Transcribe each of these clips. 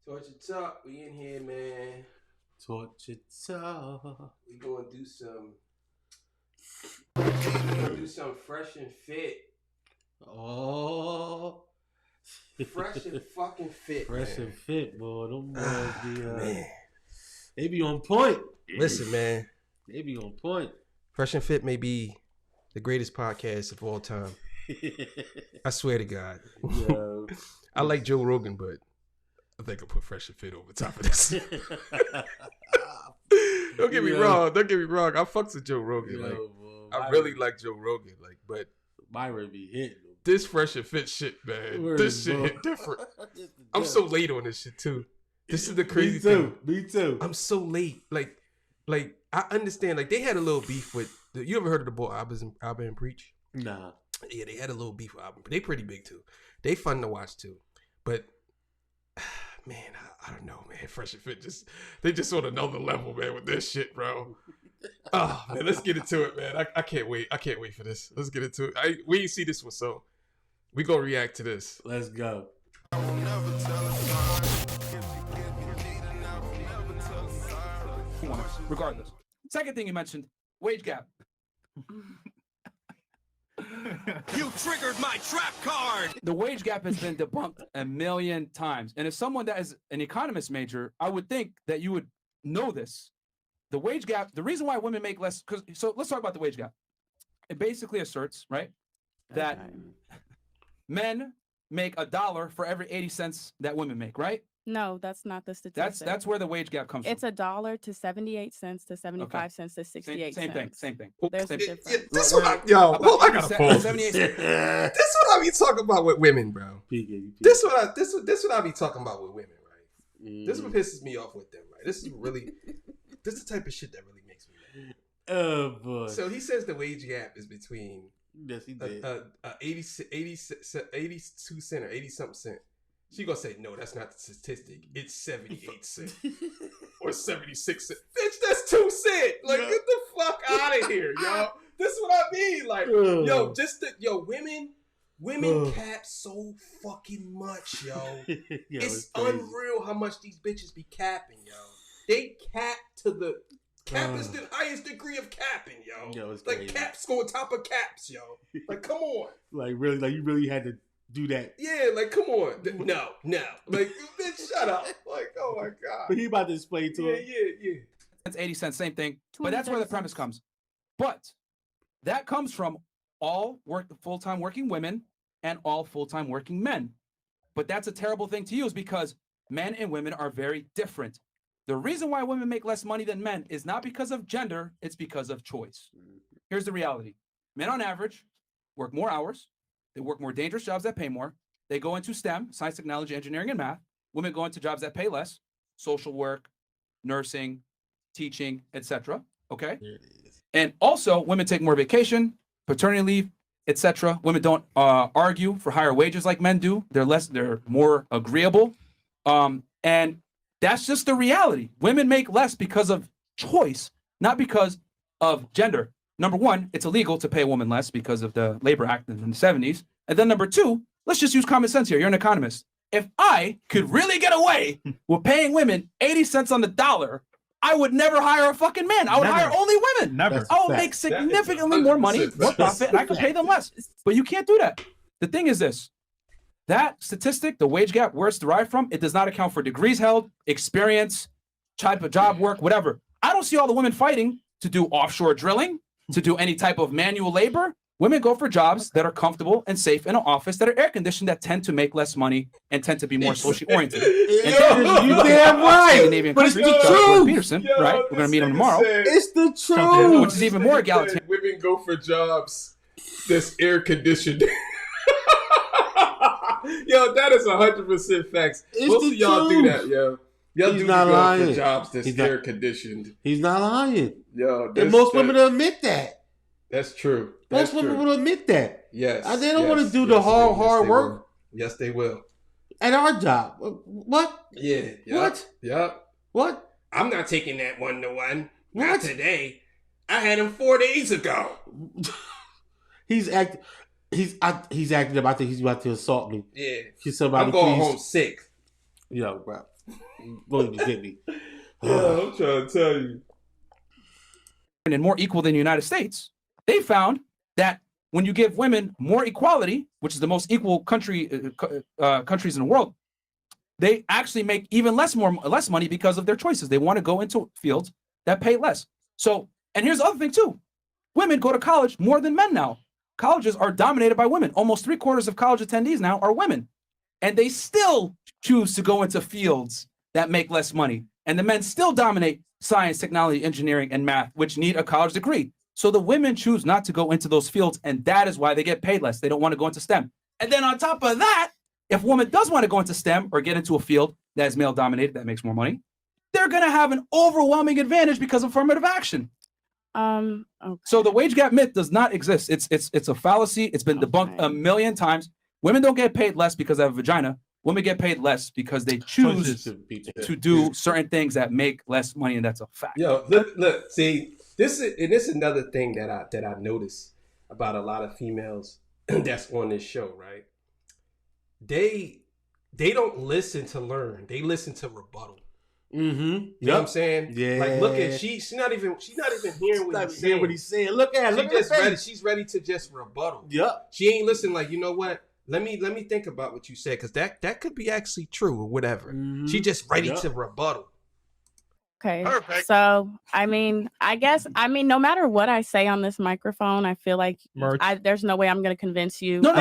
Torture Talk, we in here, man. Torture Talk. We gonna do some fresh and fit. Oh, fresh and fucking fit. Fresh man. and fit, boy. Them boys be man. They be on point. Listen, man. They be on point. Fresh and Fit may be the greatest podcast of all time. I swear to God. Yo. I like Joe Rogan, but I think I'll put Fresh and Fit over top of this. Don't get me wrong. I fucks with Joe Rogan. I really like Joe Rogan. But Myron be hitting. This Fresh and Fit shit, man. This shit hit different. I'm so late on this shit too. This is the crazy thing. Me too. I'm so late. Like I understand. Like they had a little beef with. You ever heard of the boy Abba and Preach? Nah. Yeah, they had a little beef with Abba. But they pretty big too. They fun to watch too. But man, I don't know, man. Fresh and Fit they just on another level, man, with this shit, bro. Oh man, let's get into it, man. I can't wait. I can't wait for this. Let's get into it. We ain't see this one, so we gonna react to this. Let's go. Regardless. Second thing you mentioned, wage gap. You triggered my trap card! The wage gap has been debunked a million times. And as someone that is an economist major, I would think that you would know this. The wage gap, the reason why women make less, so let's talk about the wage gap. It basically asserts, right, that men make $1 for every 80 cents that women make, right? No, that's not the statistic. That's where the wage gap comes It's from. $1 to 78 cents to 75 cents to 68 Same cents. thing. There's a difference. This what I gotta pause. 78 This what I be talking about with women, bro. This what I be talking about with women, right? This is what pisses me off with them, right? This is the type of shit that really makes me mad. Oh boy. So he says the wage gap is between Yes, he did. 82 cent or 80 something cent. She gonna say, no, that's not the statistic. It's 78 cent or 76 cent. Bitch, that's 2 cent. Like, get the fuck out of here, yo. This is what I mean. Like, women cap so fucking much, yo. It's unreal how much these bitches be capping, yo. They cap to the cap is the highest degree of capping, yo. It's like crazy. Caps go on top of caps, yo. Like, come on. Like you really had to do that. Yeah, like come on. No. Like, bitch, shut up. Like, oh my God. But he about to explain to him. Yeah. That's 80 cents, same thing. But that's where the premise comes. But that comes from all full-time working women and all full-time working men. But that's a terrible thing to use because men and women are very different. The reason why women make less money than men is not because of gender, it's because of choice. Here's the reality. Men on average work more hours. They work more dangerous jobs that pay more. They go into STEM, science, technology, engineering, and math. Women go into jobs that pay less, social work, nursing, teaching, etc. Okay? And also, women take more vacation, paternity leave, etc. Women don't argue for higher wages like men do. They're more agreeable. And that's just the reality. Women make less because of choice, not because of gender. Number one, it's illegal to pay a woman less because of the Labor Act in the 70s. And then number two, let's just use common sense here. You're an economist. If I could really get away with paying women 80 cents on the dollar, I would never hire a fucking man. I would hire only women. Never. I would make significantly more money, more profit, and I could pay them less. But you can't do that. The thing is this. That statistic, the wage gap, where it's derived from, it does not account for degrees held, experience, type of job work, whatever. I don't see all the women fighting to do offshore drilling, to do any type of manual labor. Women go for jobs that are comfortable and safe in an office that are air conditioned, that tend to make less money and tend to be more socially oriented. You damn right. Scandinavian But it's countries, the Gordon truth. Peterson, right? We're gonna meet him tomorrow. It's the truth. Which is even more egalitarian. Women go for jobs that's air conditioned. Yo, that is 100% facts. Most of y'all do that, yo. Y'all He's do not go lying. for jobs that's air conditioned. He's not lying. Yo, And most women admit that. That's true. Most women will admit that. Yes. They don't want to do the hard work. Will. Yes, they will. At our job. What? Yeah. What? Yep. What? I'm not taking that 1-to-1. What? Not today. I had him 4 days ago. He's acting about to assault me. Yeah. Can somebody I'm going please? home sick. Yo, bro. Well, you get me. Yeah, I'm trying to tell you. And more equal than the United States, they found that when you give women more equality, which is the most equal countries in the world, they actually make even less money because of their choices. They want to go into fields that pay less. So, and here's the other thing too. Women go to college more than men now. Colleges are dominated by women. Almost 3/4 of college attendees now are women. And they still choose to go into fields that make less money. And the men still dominate science, technology, engineering, and math, which need a college degree. So the women choose not to go into those fields, and that is why they get paid less. They don't want to go into STEM. And then on top of that, if a woman does want to go into STEM or get into a field that is male dominated, that makes more money, they're going to have an overwhelming advantage because of affirmative action. Okay. So the wage gap myth does not exist. It's a fallacy. It's been debunked a million times. Women don't get paid less because they have a vagina. Women get paid less because they choose to do certain things that make less money, and that's a fact. Yo, look, see, this is another thing that I notice about a lot of females that's on this show, right? They don't listen to learn. They listen to rebuttal. Mm-hmm. You know what I'm saying? Yeah. Like, look at she's not even hearing what he's saying. Look at her. She's ready to just rebuttal. Yep. She ain't listening. Like, you know what? Let me think about what you said, because that could be actually true or whatever. Mm-hmm. She just ready to rebuttal. Okay. Perfect. So, I mean, no matter what I say on this microphone, I feel like there's no way I'm going to convince you. No,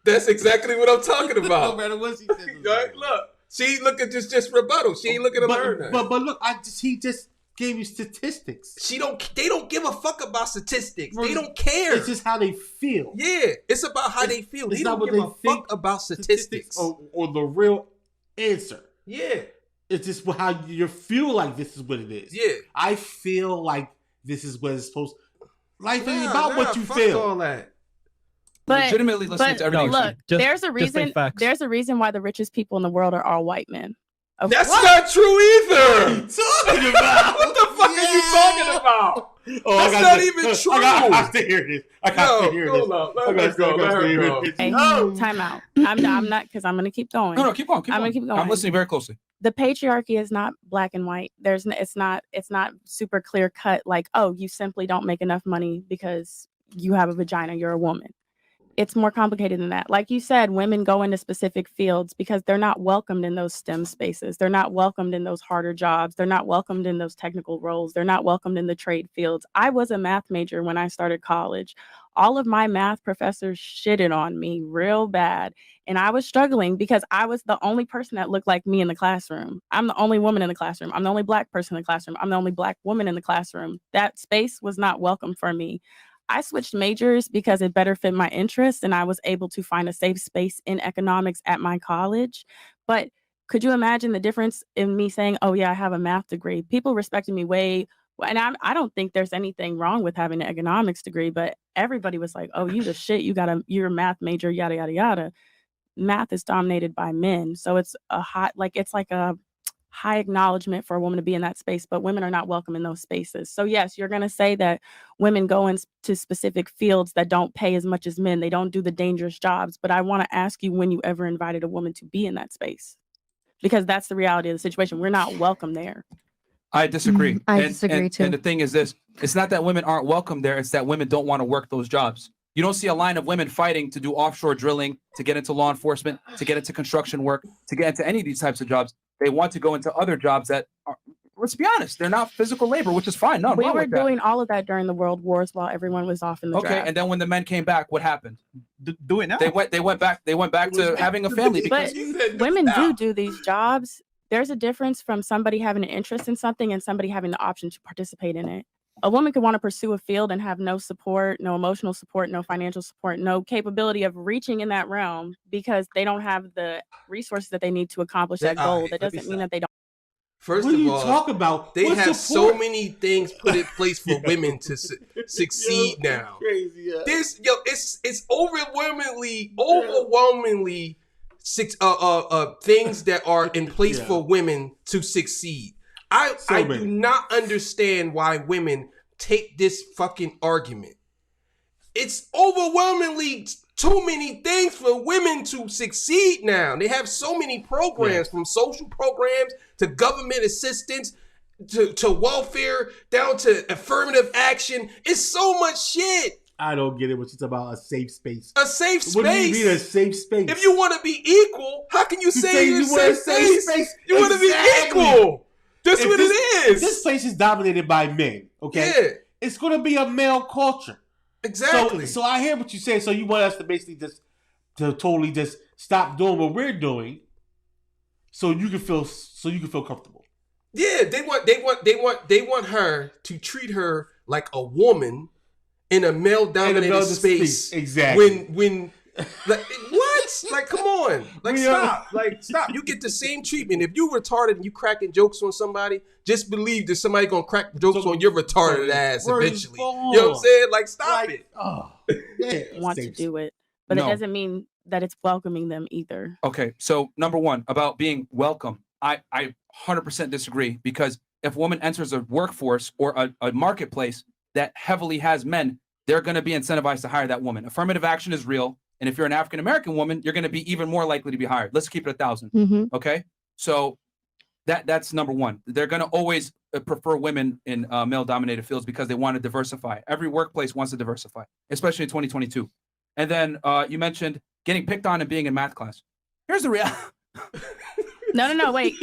that's exactly what I'm talking about. No matter what she says. Right? Look, she look at just rebuttal. She ain't looking at learn. But look, he just gave you statistics. They don't give a fuck about statistics. They don't care. It's just how they feel. Yeah, it's about how they feel. They don't give a fuck about statistics or the real answer. Yeah. It's just how you feel like this is what it is. Yeah. I feel like this is what it's supposed to. Life ain't about what you fuck feel. all that. But, legitimately listening to everything. Look, there's a reason. facts. There's a reason why the richest people in the world are all white men. That's not true either. What are you talking about? What the fuck are you talking about? Oh, that's not even true. I got to hear this. I got to hear this. Let her go. Hey, time out. I'm not, because I'm going to keep going. No, keep going. I'm going to keep going. I'm listening very closely. The patriarchy is not black and white. It's not super clear cut. Like, oh, you simply don't make enough money because you have a vagina. You're a woman. It's more complicated than that. Like you said, women go into specific fields because they're not welcomed in those STEM spaces. They're not welcomed in those harder jobs. They're not welcomed in those technical roles. They're not welcomed in the trade fields. I was a math major when I started college. All of my math professors shitted on me real bad. And I was struggling because I was the only person that looked like me in the classroom. I'm the only woman in the classroom. I'm the only black person in the classroom. I'm the only black woman in the classroom. That space was not welcome for me. I switched majors because it better fit my interests, and I was able to find a safe space in economics at my college. But could you imagine the difference in me saying, oh yeah, I have a math degree? People respected me way, and I don't think there's anything wrong with having an economics degree, but everybody was like, oh, you the shit, you're a math major, yada, yada, yada. Math is dominated by men. So it's like a high acknowledgement for a woman to be in that space, but women are not welcome in those spaces. So yes, you're going to say that women go into specific fields that don't pay as much as men. They don't do the dangerous jobs. But I want to ask you when you ever invited a woman to be in that space, because that's the reality of the situation. We're not welcome there. I disagree. I disagree too. And the thing is this, it's not that women aren't welcome there. It's that women don't want to work those jobs. You don't see a line of women fighting to do offshore drilling, to get into law enforcement, to get into construction work, to get into any of these types of jobs. They want to go into other jobs that are, let's be honest, they're not physical labor, which is fine. We were doing all of that during the world wars while everyone was off in the draft. And then when the men came back, what happened? Do it now. They went back to having a family. But women do these jobs. There's a difference from somebody having an interest in something and somebody having the option to participate in it. A woman could want to pursue a field and have no support, no emotional support, no financial support, no capability of reaching in that realm because they don't have the resuresources that they need to accomplish that goal. That doesn't mean that they don't. First of all, talk about? They have so many things put in place for women to succeed now. Crazy, yeah. It's overwhelmingly things that are in place for women to succeed. I do not understand why women take this fucking argument. It's overwhelmingly too many things for women to succeed now. They have so many programs, from social programs to government assistance to welfare down to affirmative action. It's so much shit. I don't get it. What you talking about? A safe space? A safe space. What do you mean a safe space? If you want to be equal, how can you say you're a safe space? You want to be equal. That's what it is. This place is dominated by men. Okay. Yeah. It's going to be a male culture. Exactly. So I hear what you say. So you want us to basically totally stop doing what we're doing, so you can feel comfortable. Yeah, they want her to treat her like a woman in a male-dominated space. Exactly. When like what? Like, come on. Like, stop. Like, stop. You get the same treatment. If you retarded and you cracking jokes on somebody, just believe that somebody gonna crack jokes on your retarded ass eventually. You know what I'm saying? Like, stop it. Oh, yeah, Want to do it, but it doesn't mean that it's welcoming them either. Okay, so number one, about being welcome, I 100% disagree, because if a woman enters a workforce or a marketplace that heavily has men, they're going to be incentivized to hire that woman. Affirmative action is real, and if you're an African American woman, you're going to be even more likely to be hired. Let's keep it 1,000. Mm-hmm. Okay, so that's number one. They're going to always prefer women in male-dominated fields because they want to diversify. Every workplace wants to diversify, especially in 2022. And then you mentioned getting picked on and being in math class. Here's the reality. No, wait.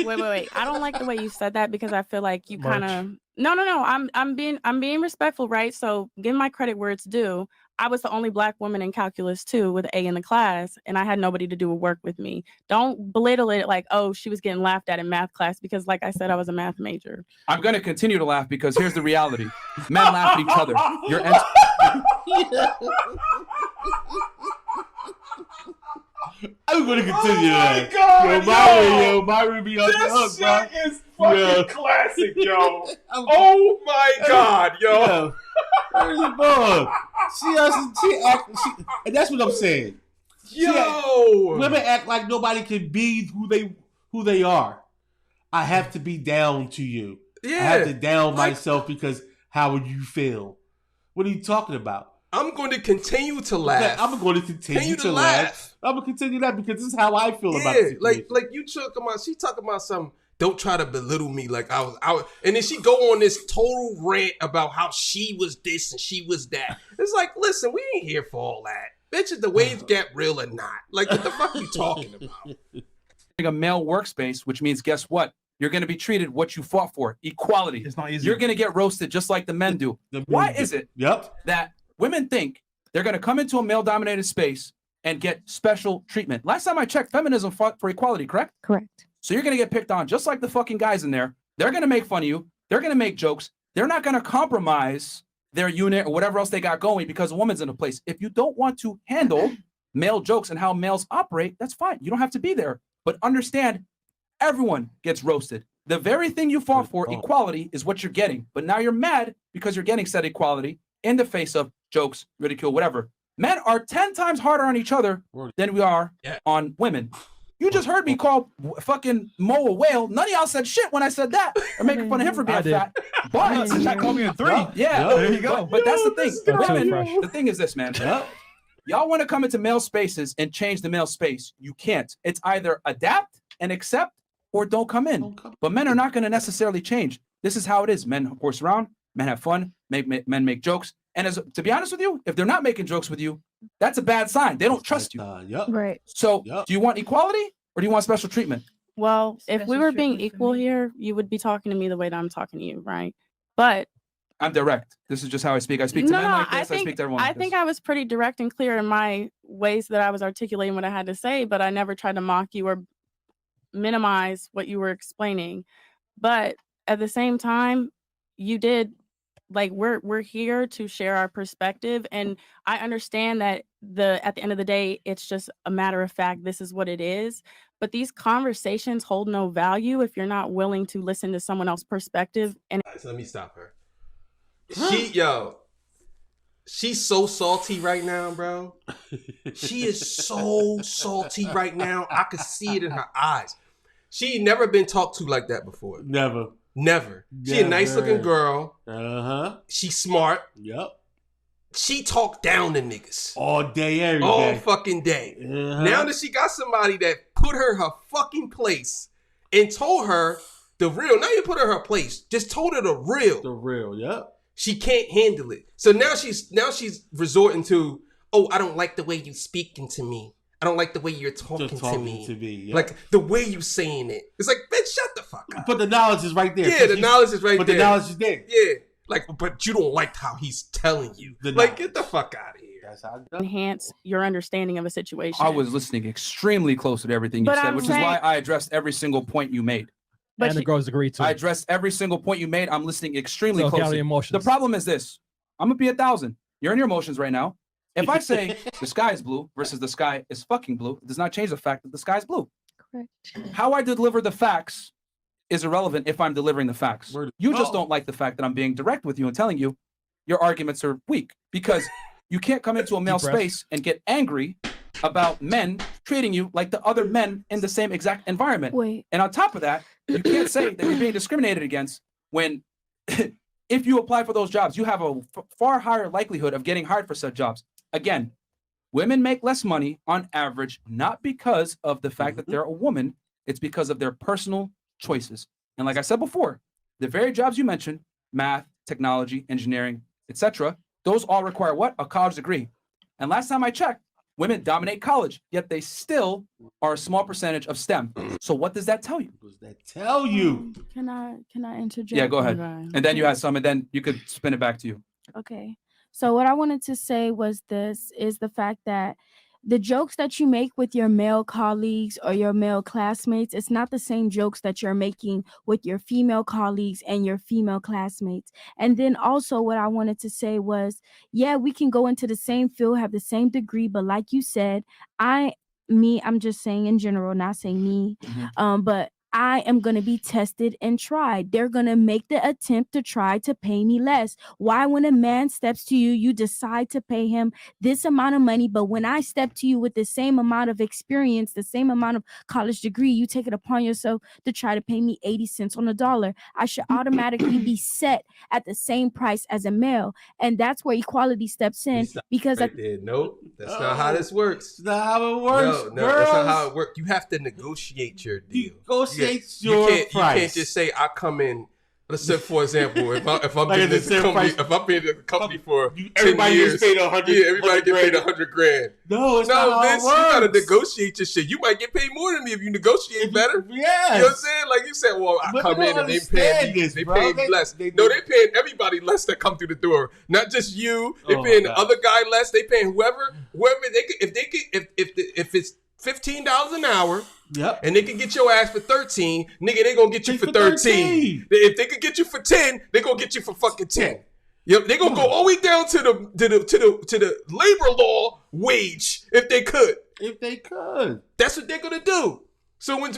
I don't like the way you said that, because I feel like you kind of no. I'm being respectful, right? So give my credit where it's due. I was the only Black woman in calculus 2 with an A in the class, and I had nobody to do work with me. Don't belittle it like, oh, she was getting laughed at in math class, because like I said, I was a math major. I'm going to continue to laugh, because here's the reality. Men laugh at each other. I'm gonna continue that. God, Myra be on the hook, bro. This shit is fucking classic, yo. Oh my God, yo. And that's what I'm saying. Women act like nobody can be who they are. I have to be down to you. Yeah. I have to down myself because how would you feel? What are you talking about? I'm going to continue to laugh. I'm going to continue to laugh. I'm going to continue that because this is how I feel about it. Like you talking about, she talking about some, don't try to belittle me like I was, and then she go on this total rant about how she was this and she was that. It's like, listen, we ain't here for all that. Bitch, the waves get real or not. Like, what the fuck are you talking about? A male workspace, which means, guess what? You're going to be treated what you fought for. Equality. It's not easy. You're going to get roasted just like the men do. Why is it that women think they're going to come into a male-dominated space and get special treatment? Last time I checked, feminism fought for equality, correct? Correct. So you're going to get picked on just like the fucking guys in there. They're going to make fun of you. They're going to make jokes. They're not going to compromise their unit or whatever else they got going because a woman's in a place. If you don't want to handle male jokes and how males operate, that's fine. You don't have to be there. But understand, everyone gets roasted. The very thing you fought for, equality, is what you're getting. But now you're mad because you're getting said equality in the face of jokes, ridicule, whatever. Men are 10 times harder on each other than we are on women. You just heard me call fucking Mo a whale. None of y'all said shit when I said that. Or making fun of him for being fat. But that called me a 3. Yeah, there you go. But that's the thing. Women, the thing is this, man. Y'all want to come into male spaces and change the male space. You can't. It's either adapt and accept or don't come in. But men are not going to necessarily change. This is how it is. Men horse around. Men have fun. Men make jokes. And to be honest with you, if they're not making jokes with you, that's a bad sign. They don't trust you. Right. So do you want equality or do you want special treatment? Well, if we were being equal here, you would be talking to me the way that I'm talking to you, right? But I'm direct. This is just how I speak. I speak to men like this. I speak to everyone like this. I think I was pretty direct and clear in my ways that I was articulating what I had to say, but I never tried to mock you or minimize what you were explaining. But at the same time, you did, like, we're here to share our perspective, and I understand that at the end of the day, it's just a matter of fact, this is what it is. But these conversations hold no value if you're not willing to listen to someone else's perspective. And so let me stop her. She's so salty right now, bro. She is so salty right now. I could see it in her eyes. She ain't never been talked to like that before. Never. She a nice looking girl. She's smart. she talked down to niggas all day, every all day. fucking day. Uh-huh. Now that she got somebody that put her fucking place and told her the real, not even put her place, just told her the real. The real, yep. She can't handle it. So now she's resorting to, oh, I don't like the way you speaking to me. I don't like the way you're talking to me. Yep. Like the way you saying it. It's like, bitch, shut the fuck up. But the knowledge is right there. Yeah, the knowledge is right there. But the knowledge is there. Yeah. Like, but you don't like how he's telling you. Like, get the fuck out of here. That's how enhance your understanding of a situation. I was listening extremely close to everything you said, which is why I addressed every single point you made. And the girls agree too. I addressed every single point you made. I'm listening extremely So closely. emotions. The problem is this. I'm going to be 1,000. You're in your emotions right now. If I say the sky is blue versus the sky is fucking blue, it does not change the fact that the sky is blue. Correct. How I deliver the facts is irrelevant if I'm delivering the facts. You just don't like the fact that I'm being direct with you and telling you your arguments are weak because you can't come into a male space and get angry about men treating you like the other men in the same exact environment. Wait. And on top of that, you can't say that you're being discriminated against when if you apply for those jobs, you have a far higher likelihood of getting hired for said jobs. Again, women make less money on average, not because of the fact that they're a woman, it's because of their personal choices. And like I said before, the very jobs you mentioned, math, technology, engineering, etc., those all require what? A college degree. And last time I checked, women dominate college, yet they still are a small percentage of STEM. So what does that tell you? What does that tell you? Can I interject? Yeah, go ahead. And then you had some, and then you could spin it back to you. Okay. So what I wanted to say was this is the fact that the jokes that you make with your male colleagues or your male classmates, it's not the same jokes that you're making with your female colleagues and your female classmates. And then also what I wanted to say was, yeah, we can go into the same field, have the same degree, but like you said, I'm just saying in general, not saying me, but I am going to be tested and tried. They're going to make the attempt to try to pay me less. Why, when a man steps to you, you decide to pay him this amount of money, but when I step to you with the same amount of experience, the same amount of college degree, you take it upon yourself to try to pay me 80 cents on the dollar. I should automatically be set at the same price as a male. And that's where equality steps in because Nope, that's not how this works. That's not how it works. No, that's not how it works. You have to negotiate your deal. You can't just say I come in. Let's say, for example, if I'm like being in the company for 10 years, paid 100, everybody get paid $100,000. No, it's not how it works. You gotta negotiate your shit. You might get paid more than me if you negotiate better. Yes. You know what I'm saying? Like you said, well, I come in and they pay me less. They paying everybody less that come through the door. Not just you. They paying the other guy less. They paying whoever they could, if it's $15 an hour. Yep. And they can get your ass for 13, nigga. They gonna get you for 13. If they could get you for 10, they gonna get you for fucking 10. Yep. They gonna go all the way down to the labor law wage if they could. If they could, that's what they're gonna do. So when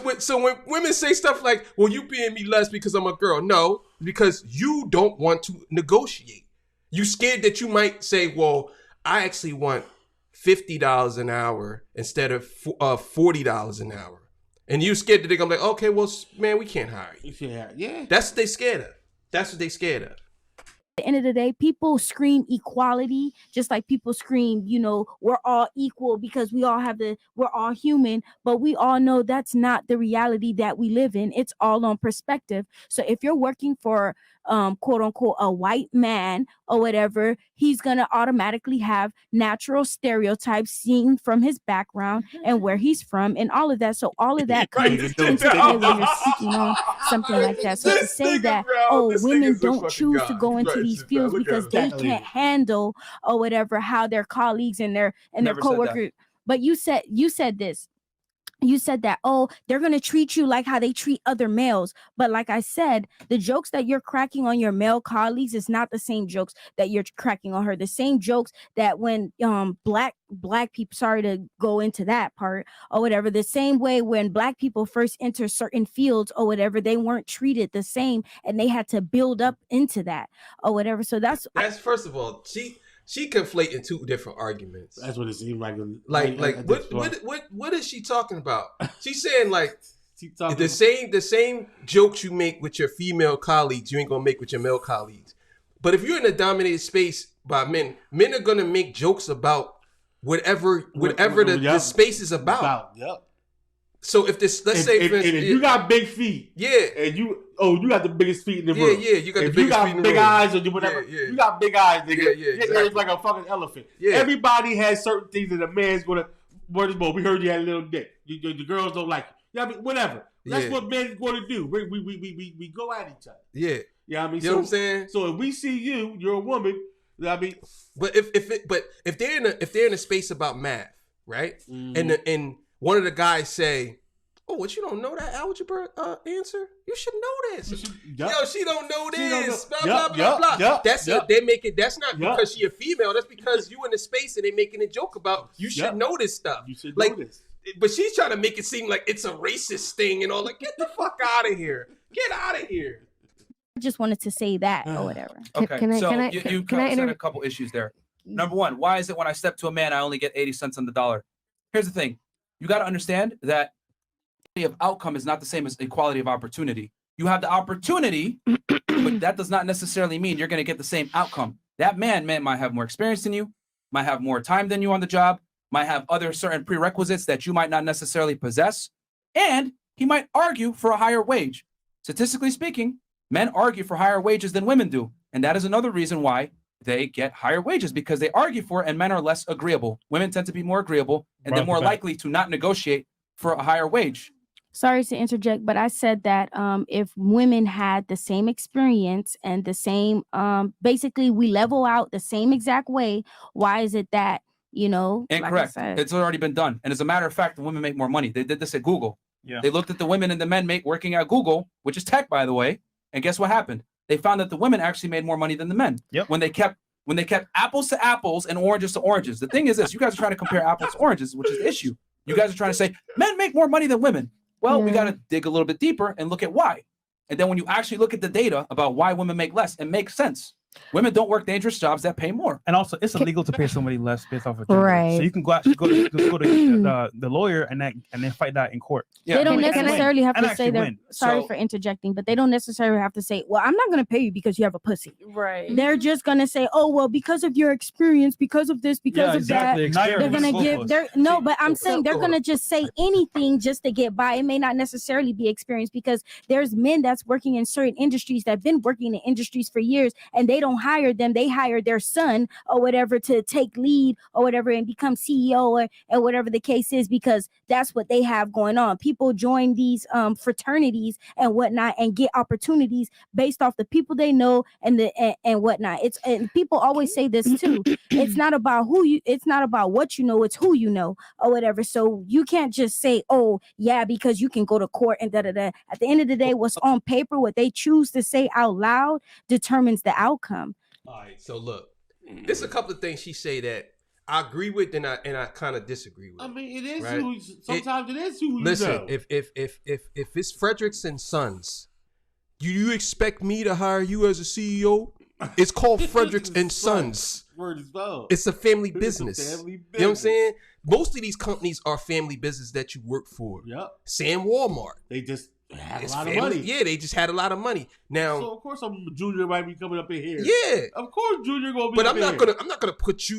women say stuff like, "Well, you paying me less because I'm a girl," no, because you don't want to negotiate. You scared that you might say, "Well, I actually want $50 an hour instead of $40 an hour." And you scared that they're gonna be like, okay, well, man, we can't hire you. Yeah. That's what they scared of. That's what they scared of. At the end of the day, people scream equality, just like people scream, we're all equal because we're all human, but we all know that's not the reality that we live in. It's all on perspective. So if you're working for quote unquote a white man or whatever, he's gonna automatically have natural stereotypes seen from his background and where he's from and all of that. So all of that comes into play when you're speaking on something like that. So to say that women don't choose to go into these fields because they can't handle or whatever how their colleagues and their coworkers. But you said this. You said that, they're going to treat you like how they treat other males. But like I said, the jokes that you're cracking on your male colleagues is not the same jokes that you're cracking on her. The same jokes that when black people, sorry to go into that part or whatever, the same way when black people first enter certain fields or whatever, they weren't treated the same and they had to build up into that or whatever. So that's first of all, she conflating two different arguments. That's what it seemed like. What is she talking about? She's saying like the same jokes you make with your female colleagues, you ain't gonna make with your male colleagues. But if you're in a dominated space by men. Men are gonna make jokes about whatever the space is about. Yep. So if this, let's say, if you got big feet, and you got the biggest feet in the room, you got the if biggest you got feet in the big room. eyes or whatever, you got big eyes, nigga. Your ears like a fucking elephant. Yeah. Everybody has certain things that a man's gonna. We heard you had a little dick. The girls don't like it. Yeah, I mean, whatever. That's what men's gonna do. We go at each other. Yeah. Yeah, I mean, you know what I'm saying? So if we see you, you're a woman. I mean, but if they're in a space about math, right? And one of the guys say, "Oh, what, you don't know that algebra answer? You should know this." Yo, she don't know this. Blah blah blah. That's they make it. That's not because she a female. That's because you in the space and they making a joke about you should know this stuff. You should know this. But she's trying to make it seem like it's a racist thing and all. Like, get the fuck out of here. Get out of here. I just wanted to say that or whatever. Okay, you said a couple issues there. Number one, why is it when I step to a man, I only get 80 cents on the dollar? Here's the thing. You got to understand that quality of outcome is not the same as equality of opportunity. You have the opportunity, but that does not necessarily mean you're going to get the same outcome. That man might have more experience than you, might have more time than you on the job, might have other certain prerequisites that you might not necessarily possess, and he might argue for a higher wage. Statistically speaking, men argue for higher wages than women do, and that is another reason why they get higher wages, because they argue for it and men are less agreeable. Women tend to be more agreeable, and they're more likely to not negotiate for a higher wage. Sorry to interject, but I said that if women had the same experience and the same, basically we level out the same exact way, why is it that, Incorrect. Like it's already been done. And as a matter of fact, the women make more money. They did this at Google. Yeah. They looked at the women and the men working at Google, which is tech, by the way. And guess what happened? They found that the women actually made more money than the men. Yep. When they kept apples to apples and oranges to oranges. The thing is this, you guys are trying to compare apples to oranges, which is the issue. You guys are trying to say men make more money than women. Well, we got to dig a little bit deeper and look at why. And then when you actually look at the data about why women make less, it makes sense. Women don't work dangerous jobs that pay more. And also, it's illegal to pay somebody less based off of gender. Right. So you can go to the lawyer and then fight that in court. Yeah. They don't necessarily have to say they're sorry for interjecting, but they don't necessarily have to say, well, I'm not going to pay you because you have a pussy. Right. They're just going to say, oh, well, because of your experience, because of this, because of that, they're going to give but I'm saying they're going to just say anything just to get by. It may not necessarily be experience, because there's men that's working in certain industries that have been working in industries for years, and they don't hire them. They hire their son or whatever to take lead or whatever and become CEO or whatever the case is, because that's what they have going on. People join these fraternities and whatnot and get opportunities based off the people they know and whatnot. And people always say this too. It's not about it's not about what you know, it's who you know or whatever. So you can't just say, oh yeah, because you can go to court and da-da-da. At the end of the day, what's on paper, what they choose to say out loud determines the outcome. All right, so look, there's a couple of things she say that I agree with and I kind of disagree with. I mean, it is right? Sometimes it is who you listen, know. if it's Fredericks and Sons, do you expect me to hire you as a CEO? It's called Fredericks and Sons. It's a family business. You know what I'm saying? Most of these companies are family business that you work for. Yep. Sam Walmart. They just had a lot of money. Yeah, they just had a lot of money. Now, so of course, Junior might be coming up in here. Yeah, of course, Junior gonna be. But I'm not gonna put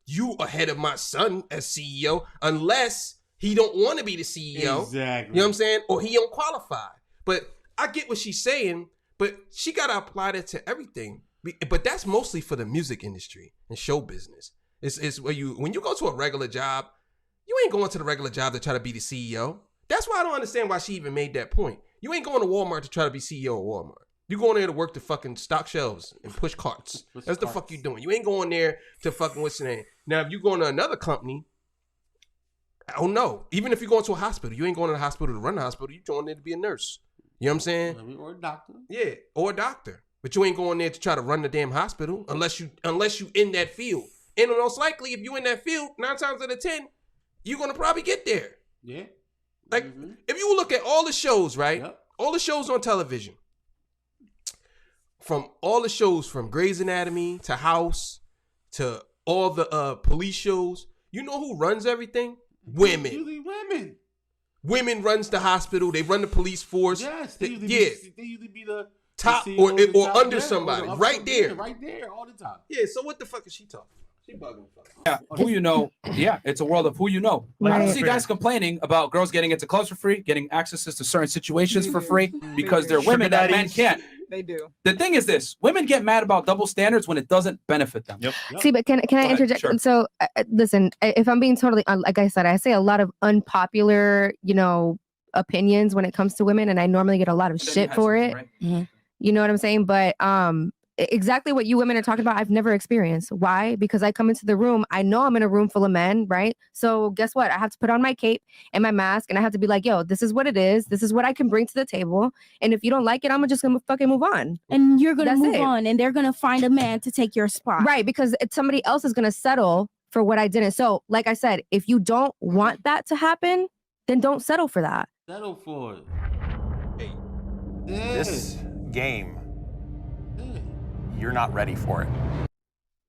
you ahead of my son as CEO unless he don't want to be the CEO. Exactly. You know what I'm saying? Or he don't qualify. But I get what she's saying. But she gotta apply that to everything. But that's mostly for the music industry and show business. It's when you go to a regular job, you ain't going to the regular job to try to be the CEO. That's why I don't understand why she even made that point. You ain't going to Walmart to try to be CEO of Walmart. You going there to work the fucking stock shelves and push carts. That's the fuck you doing. You ain't going there to fucking, what's the name? Now, if you going to another company, I don't know. Even if you're going to a hospital, you ain't going to the hospital to run the hospital. You going there to be a nurse. You know what I'm saying? Or a doctor. Yeah, or a doctor. But you ain't going there to try to run the damn hospital unless you in that field. And most likely, if you in that field, 9 times out of 10, you're going to probably get there. Yeah. Like, if you look at all the shows, right? Yep. All the shows on television. From all the shows from Grey's Anatomy to House to all the police shows, you know who runs everything? Women. Usually women. Women runs the hospital. They run the police force. Yes. They usually be top or under somebody, right there. Right there, all the time. Yeah, so what the fuck is she talking? She bugging. Yeah, who you know. Yeah, it's a world of who you know. Like, I don't see guys complaining about girls getting into clubs for free, getting access to certain situations for free because they're women that men can't. They do. The thing is this: women get mad about double standards when it doesn't benefit them. Yep. See, but can I interject? Sure. So, listen, if I'm being totally, like I said, I say a lot of unpopular, opinions when it comes to women, and I normally get a lot of shit for it. Right? Mm-hmm. You know what I'm saying? But exactly what you women are talking about, I've never experienced. Why? Because I come into the room, I know I'm in a room full of men, right? So guess what? I have to put on my cape and my mask, and I have to be like, yo, this is what it is. This is what I can bring to the table. And if you don't like it, I'm just gonna fucking move on. And you're gonna move on, and they're gonna find a man to take your spot. Right, because somebody else is gonna settle for what I didn't. So, like I said, if you don't want that to happen, then don't settle for that. Settle for it. Hey, this game, you're not ready for it.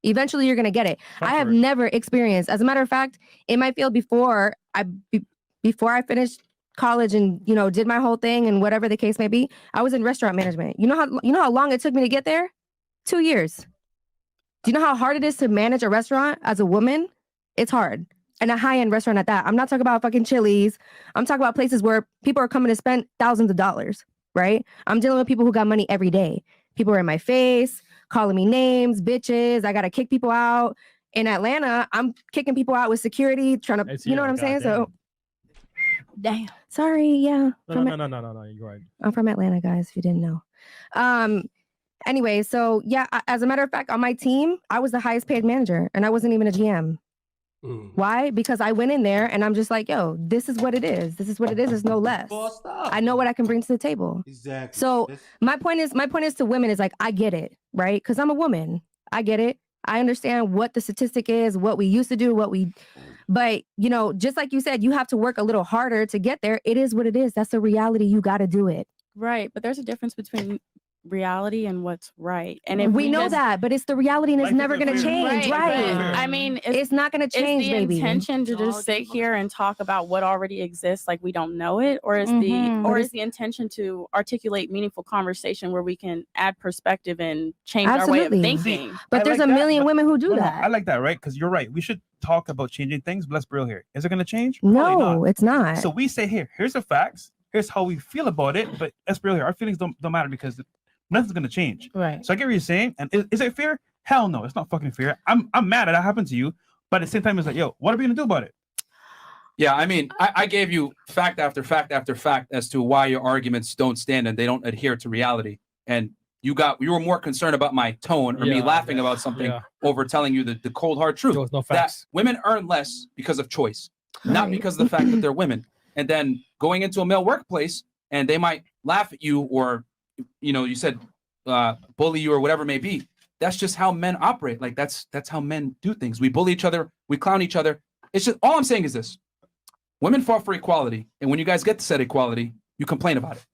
Eventually, you're gonna get it. I have never experienced. As a matter of fact, in my field before I finished college and did my whole thing and whatever the case may be, I was in restaurant management. You know how long it took me to get there? 2 years. Do you know how hard it is to manage a restaurant as a woman? It's hard. And a high-end restaurant at that. I'm not talking about fucking Chili's. I'm talking about places where people are coming to spend thousands of dollars, right? I'm dealing with people who got money every day. People are in my face, calling me names, bitches. I got to kick people out. In Atlanta, I'm kicking people out with security, trying to, you know what I'm saying? So, damn. Sorry, yeah. No, you're right. I'm from Atlanta, guys, if you didn't know. Anyway, so yeah, as a matter of fact, on my team, I was the highest paid manager, and I wasn't even a GM. Why? Because I went in there and I'm just like, yo, this is what it is. This is what it is. It's no less. I know what I can bring to the table. Exactly. So my point is to women is like, I get it, right? Because I'm a woman. I get it. I understand what the statistic is, what we used to do, but just like you said, you have to work a little harder to get there. It is what it is. That's the reality. You got to do it. Right. But there's a difference between reality and what's right, and if we know that, but it's the reality, and it's never going to change, right? I mean, it's not going to change. Is the intention to just sit here and talk about what already exists, like we don't know it, or is the intention to articulate meaningful conversation where we can add perspective and change our way of thinking? But there's a million women who do that. I like that, right? Because you're right. We should talk about changing things, but let's be real here. Is it going to change? No, it's not. So we say here's the facts. Here's how we feel about it, but let's be real here. Our feelings don't matter because nothing's gonna change. Right. So I get what you're saying. And is it fair? Hell no, it's not fucking fair. I'm mad that happened to you, but at the same time, it's like, yo, what are we gonna do about it? Yeah, I mean, I gave you fact after fact after fact as to why your arguments don't stand and they don't adhere to reality. And you were more concerned about my tone or me laughing about something over telling you the cold hard truth. There was no facts. That women earn less because of choice, not because of the fact that they're women. And then going into a male workplace and they might laugh at you or you said bully you or whatever it may be. That's just how men operate. Like that's how men do things. We bully each other. We clown each other. It's just, all I'm saying is this: women fought for equality, and when you guys get to said equality, you complain about it.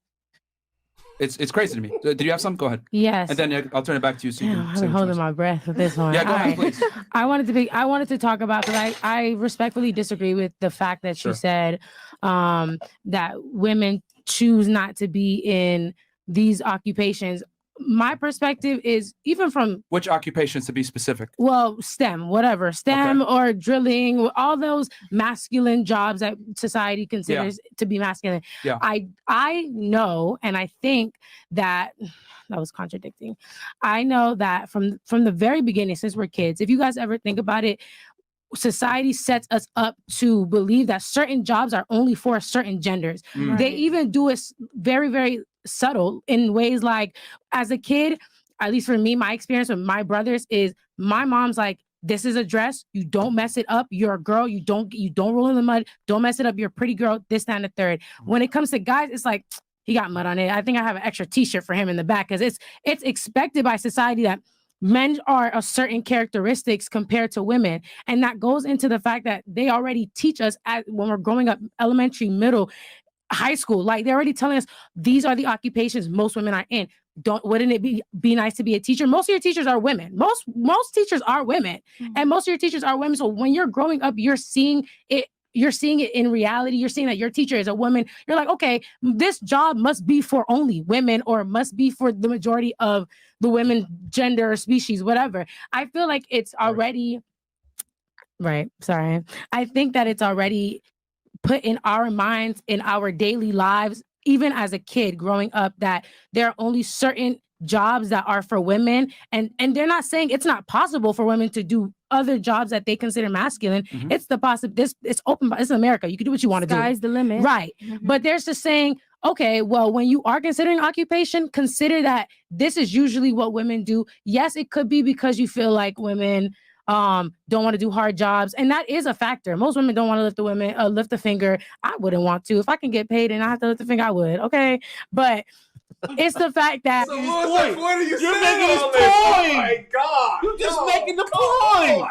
It's crazy to me. Did you have something? Go ahead. Yes. And then I'll turn it back to you. So I'm holding my breath with this one. Yeah, go ahead, please. I wanted to talk about, because I respectfully disagree with the fact that you said that women choose not to be in these occupations. My perspective is, even from which occupations, to be specific? Well, STEM, whatever, STEM or drilling, all those masculine jobs that society considers to be masculine. Yeah. I know, and I think that was contradicting. I know that from the very beginning, since we're kids, if you guys ever think about it, society sets us up to believe that certain jobs are only for certain genders. Right. They even do it very, very subtle in ways like, as a kid, at least for me, my experience with my brothers is, my mom's like, this is a dress, you don't mess it up, you're a girl, you don't roll in the mud, don't mess it up, you're a pretty girl, this, that, and the third. When it comes to guys, it's like, he got mud on it. I think I have an extra t-shirt for him in the back, because it's expected by society that men are a certain characteristics compared to women. And that goes into the fact that they already teach us when we're growing up, elementary, middle, high school, like they're already telling us these are the occupations most women are in. Wouldn't it be nice to be a teacher? Most of your teachers are women. Most teachers are women, and most of your teachers are women. So when you're growing up, you're seeing it you're seeing it in reality. You're seeing that your teacher is a woman. You're like, okay, this job must be for only women, or must be for the majority of the women, gender, or species, whatever. I feel like it's already right. Sorry. I think that it's already put in our minds, in our daily lives, even as a kid growing up, that there are only certain jobs that are for women, and they're not saying it's not possible for women to do other jobs that they consider masculine. It's the it's open, it's America. You can do what you want to do. Sky's the limit. Right. But there's just saying, okay, well, when you are considering occupation, consider that this is usually what women do. Yes, it could be because you feel like women don't want to do hard jobs, and that is a factor. Most women don't want to lift a finger. I wouldn't want to. If I can get paid and I have to lift a finger, I would. Okay, but it's the fact that what are you You're saying? making his All point. this? Oh my God! You're just making the come point. on.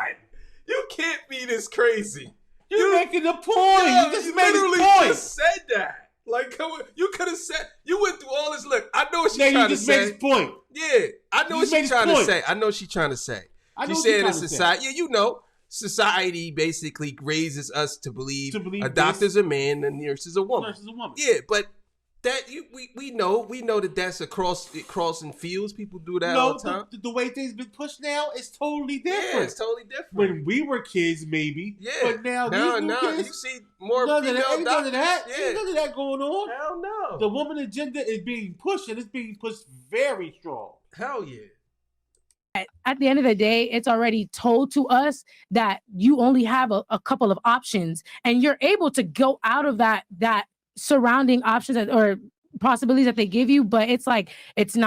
You can't be this crazy. You're making the point. Yo, You just you made his literally point. just said that. Like, come on. You could have said. You went through all this. Look, I know what she's Yeah, trying you to just made say. his point. Yeah, I know You what just made she's his trying to point. say. I know what she's trying to say. I know She's what you're saying in trying to say. society. Yeah, you know, society basically raises us to believe a this. doctor's a man and a nurse is a woman. Nurse is a woman. Yeah, but that we know that that's crossing fields. People do that all the time. The way things been pushed now is totally different. Yeah, it's totally different. When we were kids, maybe. Yeah, But now these new kids, you see more none of female that, ain't none of that. doctors. Ain't none of that going on. Hell no. The woman agenda is being pushed, and it's being pushed very strong. Hell yeah. at the end of the day, it's already told to us that you only have a couple of options, and you're able to go out of that surrounding options or possibilities that they give you, but it's like it's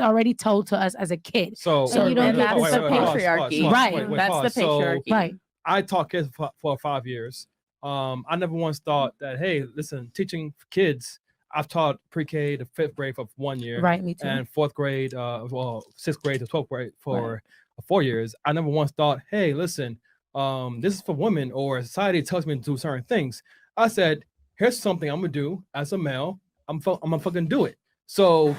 already told to us as a kid. So you don't that's the patriarchy. Right. That's the patriarchy. Right. I taught kids for 5 years. I never once thought that, hey, listen, teaching kids, I've taught pre-K to 5th grade for 1 year. Right, me too. And 4th grade, 6th grade to 12th grade for 4 years. I never once thought, hey, listen, this is for women, or society tells me to do certain things. I said, here's something I'm gonna do as a male. I'm gonna fucking do it. So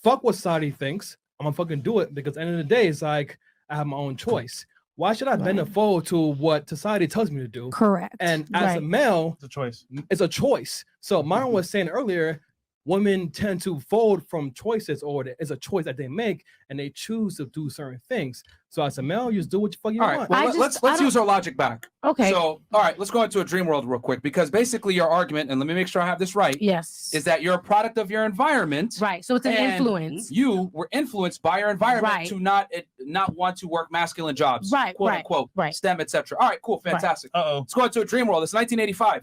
fuck what society thinks. I'm gonna fucking do it, because at the end of the day, it's like I have my own choice. Why should I bend a fold to what society tells me to do? Correct. And as a male, it's a choice. It's a choice. So Myron was saying earlier, women tend to fold from choices, or it's a choice that they make and they choose to do certain things. So as a male, you just do what you fucking want. Well, let's use our logic back. Okay. So, all right, let's go into a dream world real quick, because basically your argument, and let me make sure I have this right. Yes. Is that you're a product of your environment. Right. So it's an influence. You were influenced by your environment Right. to not want to work masculine jobs. Right, Quote right, unquote. right. STEM, etc. All right, cool, fantastic. Let's go into a dream world. It's 1985.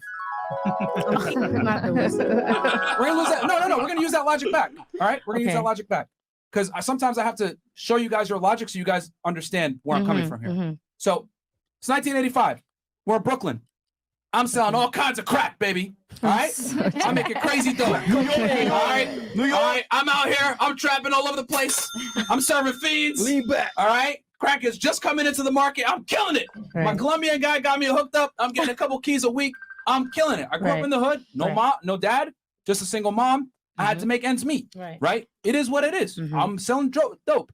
Not the list. We're gonna lose that. No. We're gonna use that logic back. All right, we're gonna use that logic back, because sometimes I have to show you guys your logic so you guys understand where I'm coming from here. So it's 1985. We're in Brooklyn. I'm selling all kinds of crack, baby. All right, I'm making crazy dough. All right, New York. All right, I'm out here. I'm trapping all over the place. I'm serving fiends. Lean back. All right. Crack is just coming into the market. I'm killing it. Right. My Colombian guy got me hooked up. I'm getting a couple keys a week. I'm killing it. I grew up in the hood. No mom, no dad, just a single mom. I had to make ends meet. Right. It is what it is. I'm selling dope.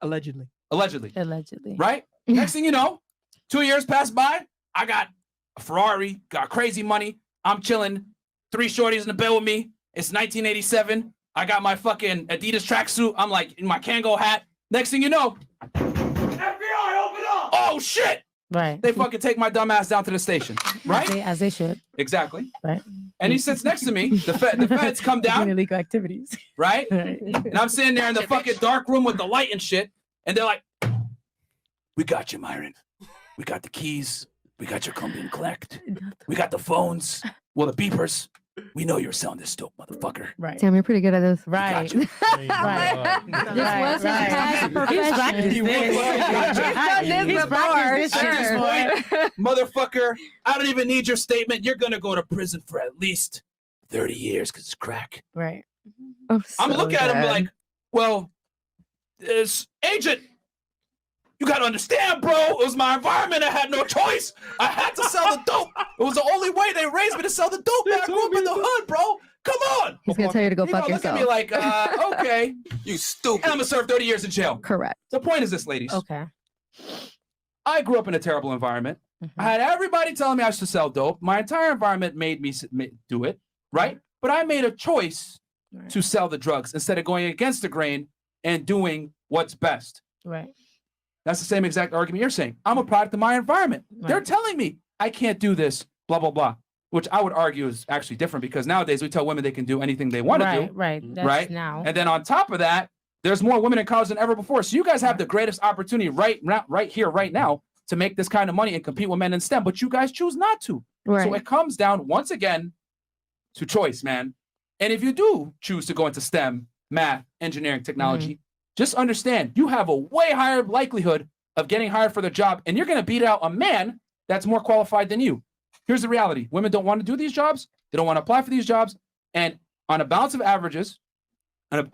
Allegedly. Right. Next thing you know, 2 years pass by. I got a Ferrari, got crazy money. I'm chilling. 3 shorties in the bed with me. It's 1987. I got my fucking Adidas tracksuit. I'm like in my Kango hat. Next thing you know, FBI, open up! Oh shit! Right. They fucking take my dumb ass down to the station. Right? As they should. Exactly. Right. And he sits next to me. The feds come down. Illegal activities. Right? And I'm sitting there in the fucking dark room with the light and shit. And they're like, we got you, Myron. We got the keys. We got your Colombian collect. We got the phones. Well, the beepers. We know you're selling this dope, motherfucker. Right. Damn, you're pretty good at this. Right. This was his past profession. Motherfucker, I don't even need your statement. You're gonna go to prison for at least 30 years because it's crack. Right. I'm looking at him like, well, this agent, you gotta understand, bro. It was my environment. I had no choice. I had to sell the dope. It was the only way they raised me to sell the dope. Man, I grew up in the hood, bro. Come on. He's gonna tell you to go fuck look yourself. at me like, okay, you stupid. And I'm gonna serve 30 years in jail. Correct. The point is this, ladies. Okay. I grew up in a terrible environment. I had everybody telling me I should sell dope. My entire environment made me do it, right? But I made a choice to sell the drugs instead of going against the grain and doing what's best. Right. That's the same exact argument you're saying. I'm a product of my environment. Right. They're telling me I can't do this, blah, blah, blah, which I would argue is actually different because nowadays we tell women they can do anything they want to do. Right. That's now. And then on top of that, there's more women in college than ever before. So you guys have the greatest opportunity right here, right now, to make this kind of money and compete with men in STEM, but you guys choose not to. Right. So it comes down, once again, to choice, man. And if you do choose to go into STEM, math, engineering, technology, just understand you have a way higher likelihood of getting hired for the job, and you're going to beat out a man that's more qualified than you. Here's the reality. Women don't want to do these jobs. They don't want to apply for these jobs. And on a balance of averages, on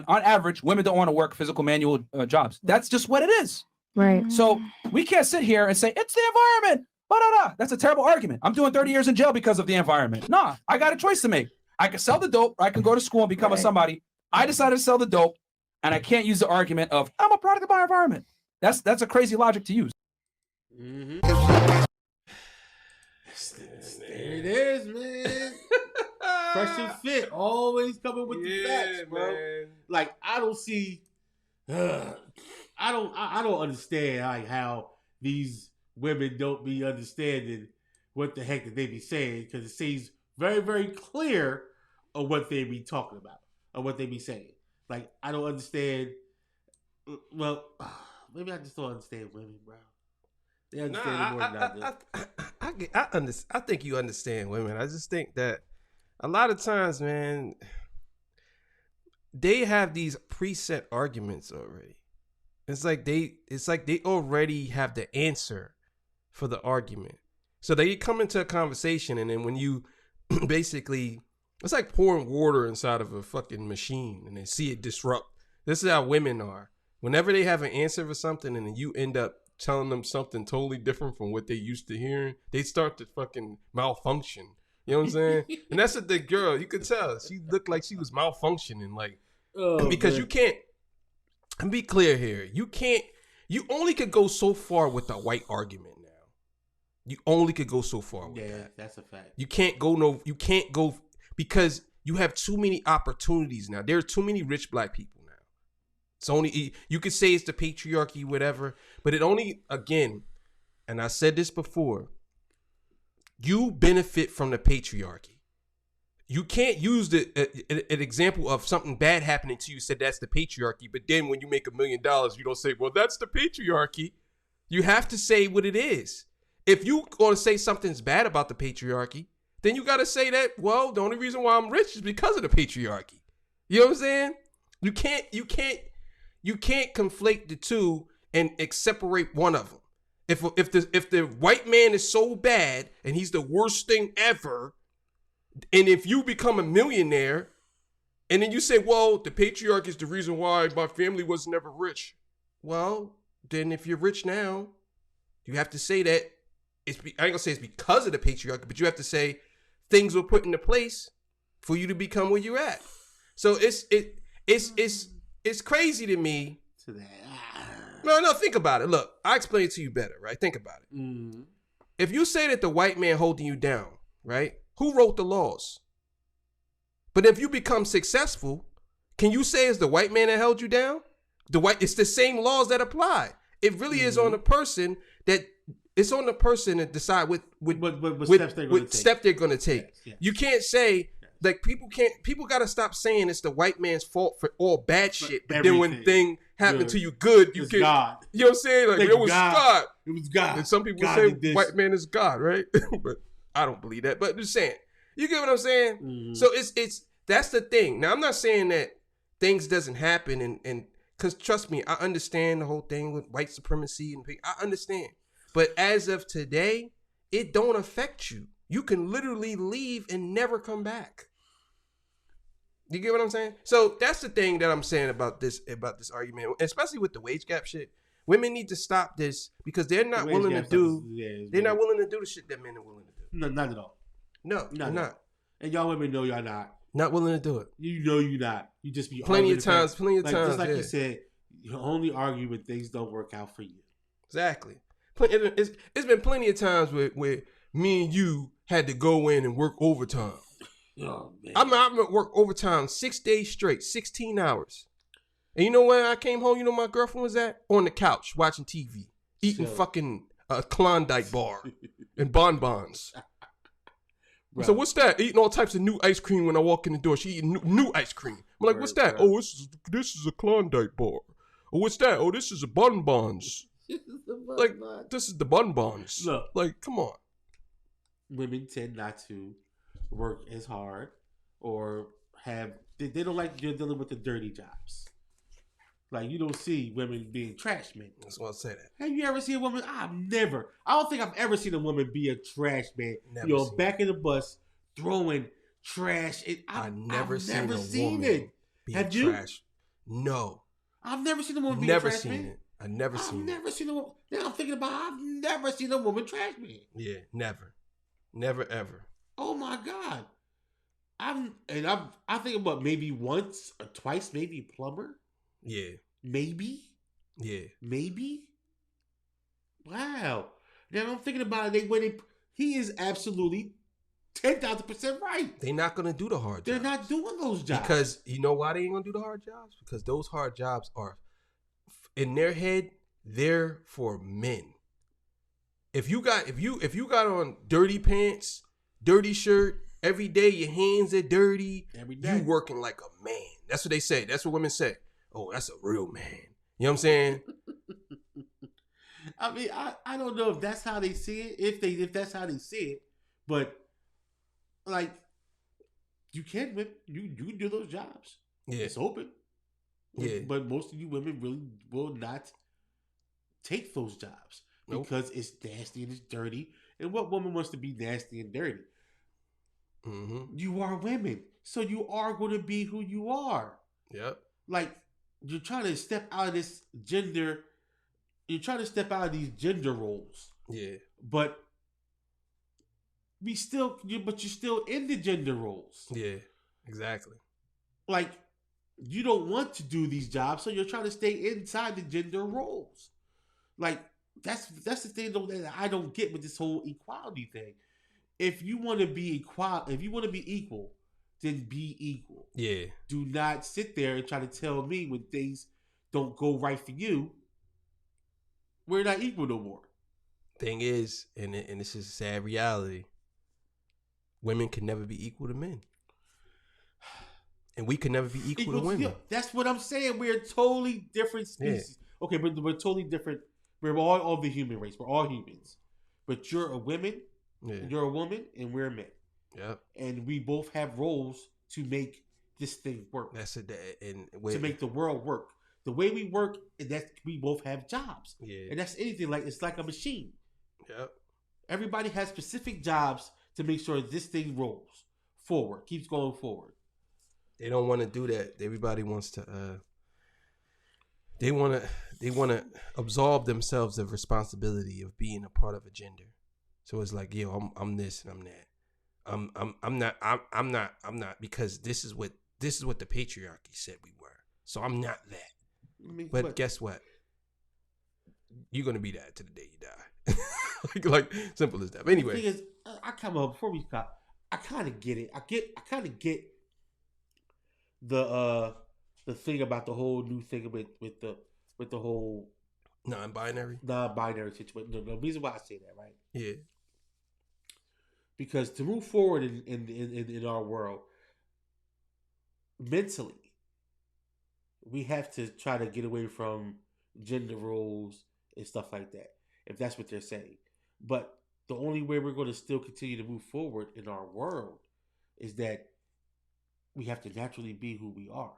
average, women don't want to work physical manual jobs. That's just what it is. Right. So we can't sit here and say, it's the environment. Ba-da-da. That's a terrible argument. I'm doing 30 years in jail because of the environment. Nah, I got a choice to make. I can sell the dope, or I can go to school and become a somebody. I decided to sell the dope, and I can't use the argument of, I'm a product of my environment. That's a crazy logic to use. There it is, man. Fresh and fit, always coming with the facts, bro. Man. Like I don't see, I don't understand like how these women don't be understanding what the heck that they be saying because it seems very, very clear of what they be talking about or what they be saying. Like I don't understand. Well, maybe I just don't understand women, bro. They understand more than I do. I think you understand women. I just think that a lot of times, man, they have these preset arguments already. It's like they already have the answer for the argument. So they come into a conversation, and then when you basically, it's like pouring water inside of a fucking machine, and they see it disrupt. This is how women are. Whenever they have an answer for something, and then you end up telling them something totally different from what they used to hearing, they start to fucking malfunction. You know what I'm saying? And that's what the girl, you could tell. She looked like she was malfunctioning, like because man. You can't. And be clear here. You only could go so far with the white argument now. You only could go so far with that. That's a fact. You can't go because you have too many opportunities now. There are too many rich black people now. It's only, you could say it's the patriarchy, whatever, but it only, again, and I said this before, you benefit from the patriarchy. You can't use an example of something bad happening to you, said that's the patriarchy, but then when you make $1 million, you don't say, well, that's the patriarchy. You have to say what it is. If you going to say something's bad about the patriarchy, then you got to say that, well, the only reason why I'm rich is because of the patriarchy. You know what I'm saying? You can't conflate the two and separate one of them. If the white man is so bad and he's the worst thing ever, and if you become a millionaire and then you say, well, the patriarchy is the reason why my family was never rich. Well, then if you're rich now, you have to say that I ain't gonna say it's because of the patriarchy, but you have to say things were put into place for you to become where you're at. So it's crazy to me. No, think about it. Look, I explain it to you better, right? Think about it. Mm-hmm. If you say that the white man holding you down, right? Who wrote the laws? But if you become successful, can you say it's the white man that held you down? It's the same laws that apply. It really is on the person to decide what step they're going to take. Yes. You can't say, like, people got to stop saying it's the white man's fault for all bad shit. But then when thing happened to you good, you can, God. You know what I'm saying? Like, it was God. It was God. And some people God say white man is God, right? But I don't believe that. But just saying, you get what I'm saying? Mm-hmm. So that's the thing. Now, I'm not saying that things doesn't happen and because trust me, I understand the whole thing with white supremacy and I understand. But as of today, it don't affect you. You can literally leave and never come back. You get what I'm saying? So that's the thing that I'm saying about this argument, especially with the wage gap shit. Women need to stop this because they're not willing to do. They're not willing to do the shit that men are willing to do. No, not at all. No, they're not. And y'all women know y'all not willing to do it. You know you're not. You just be plenty of times. Just like you said, you only argue when things don't work out for you. Exactly. It's been plenty of times where me and you had to go in and work overtime. Oh, man. I'm at work overtime 6 days straight, 16 hours. And you know where I came home? You know my girlfriend was at? On the couch watching TV, eating fucking Klondike bar and bonbons. Right. So what's that? Eating all types of new ice cream when I walk in the door. She eating new ice cream. I'm like, what's that? Oh, this is a Klondike bar. Oh, what's that? Oh, this is a bonbons. Like, this is the bonbons. Look, like, come on. Women tend not to work as hard or they don't like dealing with the dirty jobs. Like, you don't see women being trash men. That's why I say that. Have you ever seen a woman? I don't think I've ever seen a woman be a trash man. Never back in the bus throwing trash. I've never seen it. Have you? Trash. No. I've never seen a woman be a trash man. I've never seen it. I've never seen a woman. Now I'm thinking about I've never seen a woman trash man. Yeah, never. Never ever. Oh my God. I think about maybe once or twice, maybe plumber. Yeah. Maybe. Yeah. Maybe. Wow. Now I'm thinking about it. He is absolutely 10,000% right. They're not gonna do the hard jobs. They're not doing those jobs. Because you know why they ain't gonna do the hard jobs? Because those hard jobs are in their head, they're for men. If you got on dirty pants, dirty shirt, every day your hands are dirty, every day you working like a man. That's what they say. That's what women say. Oh, that's a real man. You know what I'm saying? I mean, I don't know if that's how they see it, if that's how they see it, but like you can do those jobs. Yeah. It's open. Yeah. But most of you women really will not take those jobs because it's nasty and it's dirty. And what woman wants to be nasty and dirty? Mm-hmm. You are women, so you are going to be who you are. Yep. Like, you're trying to step out of this gender. You're trying to step out of these gender roles. Yeah. But you're still in the gender roles. Yeah. Exactly. Like, you don't want to do these jobs, so you're trying to stay inside the gender roles. Like, that's the thing though that I don't get with this whole equality thing. If you want to be equal, then be equal. Yeah. Do not sit there and try to tell me when things don't go right for you, we're not equal no more. Thing is, and this is a sad reality, women can never be equal to men. And we can never be equal to women. That's what I'm saying. We're totally different species. Yeah. Okay, but we're totally different. We're all of the human race. We're all humans. But you're a woman, you're a woman, and we're men. Yeah. And we both have roles to make this thing work. To make the world work. The way we work, and that we both have jobs. Yeah. And that's anything it's like a machine. Yep. Everybody has specific jobs to make sure this thing rolls forward, keeps going forward. They don't want to do that. Everybody wants to they want to absolve themselves of responsibility of being a part of a gender. So it's like, yo, I'm this and I'm that. I'm not because this is what the patriarchy said we were. So I'm not that. But guess what? You're gonna be that to the day you die. like simple as that. But anyway, the thing is, I come up before we stop. I kind of get it. I kind of get the thing about the whole new thing with the whole non-binary situation. The reason why I say that, right? Yeah. Because to move forward in our world, mentally, we have to try to get away from gender roles and stuff like that, if that's what they're saying. But the only way we're going to still continue to move forward in our world is that we have to naturally be who we are.